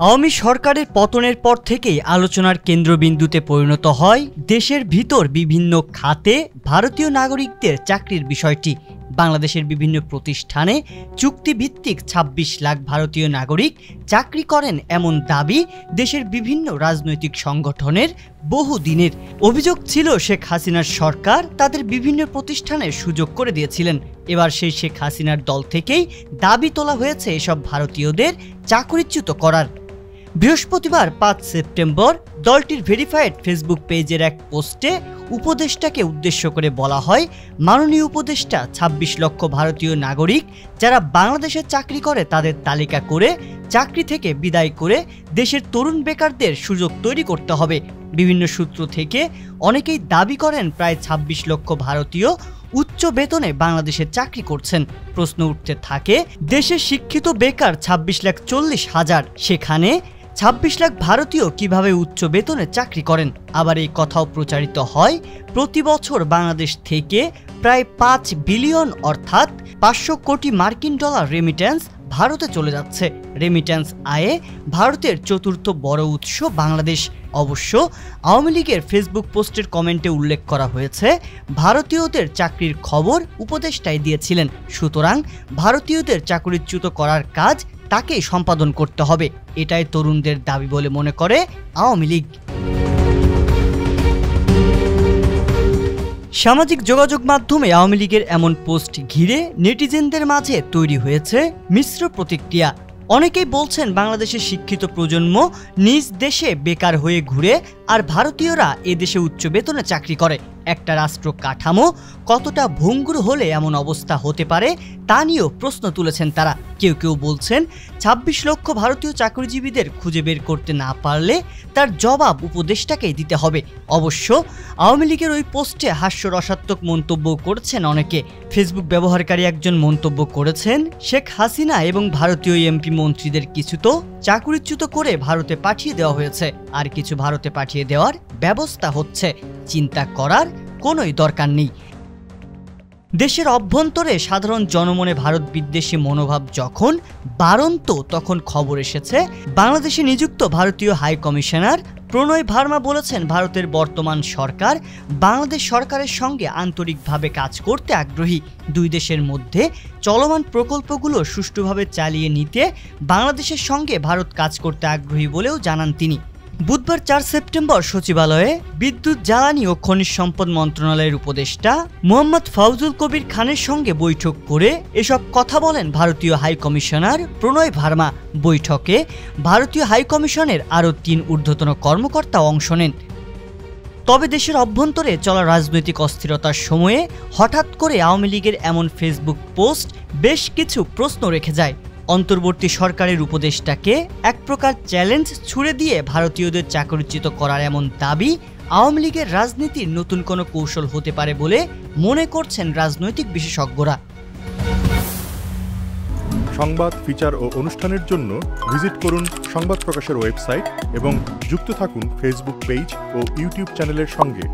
আওয়ামী সরকারের পতনের পর থেকেই আলোচনার কেন্দ্রবিন্দুতে পরিণত হয় দেশের ভিতর বিভিন্ন খাতে ভারতীয় নাগরিকদের চাকরির বিষয়টি। বাংলাদেশের বিভিন্ন প্রতিষ্ঠানে চুক্তিভিত্তিক ২৬ লাখ ভারতীয় নাগরিক চাকরি করেন এমন দাবি দেশের বিভিন্ন রাজনৈতিক সংগঠনের বহুদিনের। অভিযোগ ছিল শেখ হাসিনার সরকার তাদের বিভিন্ন প্রতিষ্ঠানে সুযোগ করে দিয়েছিলেন। এবার সেই শেখ হাসিনার দল থেকেই দাবি তোলা হয়েছে এসব ভারতীয়দের চাকরিচ্যুত করার। বৃহস্পতিবার ৫ সেপ্টেম্বর দলটির ভেরিফাইড ফেসবুক পেজের এক পোস্টে উপদেষ্টাকে উদ্দেশ্য করে বলা হয়, মাননীয় উপদেষ্টা ২৬ লক্ষ ভারতীয় নাগরিক যারা বাংলাদেশে চাকরি করে তাদের তালিকা করে চাকরি থেকে বিদায় করে দেশের তরুণ বেকারদের সুযোগ তৈরি করতে হবে। বিভিন্ন সূত্র থেকে অনেকেই দাবি করেন প্রায় ২৬ লক্ষ ভারতীয় উচ্চ বেতনে বাংলাদেশে চাকরি করছেন। প্রশ্ন উঠতে থাকে, দেশের শিক্ষিত বেকার ২৬,৪০,০০০, সেখানে ২৬ লাখ ভারতীয় কিভাবে উচ্চ বেতনে চাকরি করেন? আবার এই কথাও প্রচারিত হয় প্রতি বছর বাংলাদেশ থেকে প্রায় ৫ বিলিয়ন অর্থাৎ ৫০০ কোটি মার্কিন ডলার রেমিট্যান্স ভারতে চলে যাচ্ছে। রেমিট্যান্স আয়ে ভারতের চতুর্থ বড় উৎস বাংলাদেশ। অবশ্য আওয়ামী লীগের ফেসবুক পোস্টের কমেন্টে উল্লেখ করা হয়েছে, ভারতীয়দের চাকরির খবর উপদেষ্টাই দিয়েছিলেন, সুতরাং ভারতীয়দের চাকরিচ্যুত করার কাজ তাকেই সম্পাদন করতে হবে। এটাই তরুণদের দাবি বলে মনে করে আওয়ামী লীগ। সামাজিক যোগাযোগ মাধ্যমে আওয়ামী লীগের এমন পোস্ট ঘিরে নেটিজেনদের মাঝে তৈরি হয়েছে মিশ্র প্রতিক্রিয়া। অনেকেই বলছেন বাংলাদেশের শিক্ষিত প্রজন্ম নিজ দেশে বেকার হয়ে ঘুরে আর ভারতীয়রা এদেশে উচ্চ বেতনে চাকরি করে। একটা রাষ্ট্র কাঠামো কতটা ভঙ্গুর হলে এমন অবস্থা হতে পারে তা নিয়েও প্রশ্ন তুলেছেন তারা। কেউ কেউ বলছেন ২৬ লক্ষ ভারতীয় চাকরিজীবীদের খুঁজে বের করতে না পারলে তার জবাব উপদেষ্টাকেই দিতে হবে। অবশ্য আওয়ামী লীগের ওই পোস্টে হাস্যরসাত্মক মন্তব্য করেছেন অনেকে। ফেসবুক ব্যবহারকারী একজন মন্তব্য করেছেন, শেখ হাসিনা এবং ভারতীয় এমপি মন্ত্রীদের কিছু তো চাকরিচ্যুত করে ভারতে পাঠিয়ে দেওয়া হয়েছে, আর কিছু ভারতে পাঠিয়ে দেওয়ার ব্যবস্থা হচ্ছে। চিন্তা করার কোনোই দরকার নেই। দেশের অভ্যন্তরে সাধারণ জনমনে ভারত বিদ্বেষী মনোভাব যখন বাড়ন্ত, তখন খবর এসেছে বাংলাদেশে নিযুক্ত ভারতীয় হাই কমিশনার প্রণয় ভার্মা বলেছেন, ভারতের বর্তমান সরকার বাংলাদেশ সরকারের সঙ্গে আন্তরিকভাবে কাজ করতে আগ্রহী। দুই দেশের মধ্যে চলমান প্রকল্পগুলো সুষ্ঠুভাবে চালিয়ে নিতে বাংলাদেশের সঙ্গে ভারত কাজ করতে আগ্রহী বলেও জানান তিনি। বুধবার ৪ সেপ্টেম্বর সচিবালয়ে বিদ্যুৎ, জ্বালানি ও খনিজ সম্পদ মন্ত্রণালয়ের উপদেষ্টা মোহাম্মদ ফাউজুল কবির খানের সঙ্গে বৈঠক করে এসব কথা বলেন ভারতীয় হাই কমিশনার প্রণয় ভার্মা। বৈঠকে ভারতীয় হাই কমিশনের আরও ৩ ঊর্ধ্বতন কর্মকর্তা অংশ নেন। তবে দেশের অভ্যন্তরে চলা রাজনৈতিক অস্থিরতার সময়ে হঠাৎ করে আওয়ামী লীগের এমন ফেসবুক পোস্ট বেশ কিছু প্রশ্ন রেখে যায়। অন্তর্বর্তী সরকারের উপদেষ্টাকে এক প্রকার চ্যালেঞ্জ ছুড়ে দিয়ে ভারতীয়দের চাকরিচ্যুত করার এমন দাবি আওয়ামী লীগের রাজনীতির নতুন কোনো কৌশল হতে পারে বলে মনে করছেন রাজনৈতিক বিশেষজ্ঞরা। সংবাদ, ফিচার ও অনুষ্ঠানের জন্য ভিজিট করুন সংবাদ প্রকাশের ওয়েবসাইট এবং যুক্ত থাকুন ফেসবুক পেজ ও ইউটিউব চ্যানেলের সঙ্গে।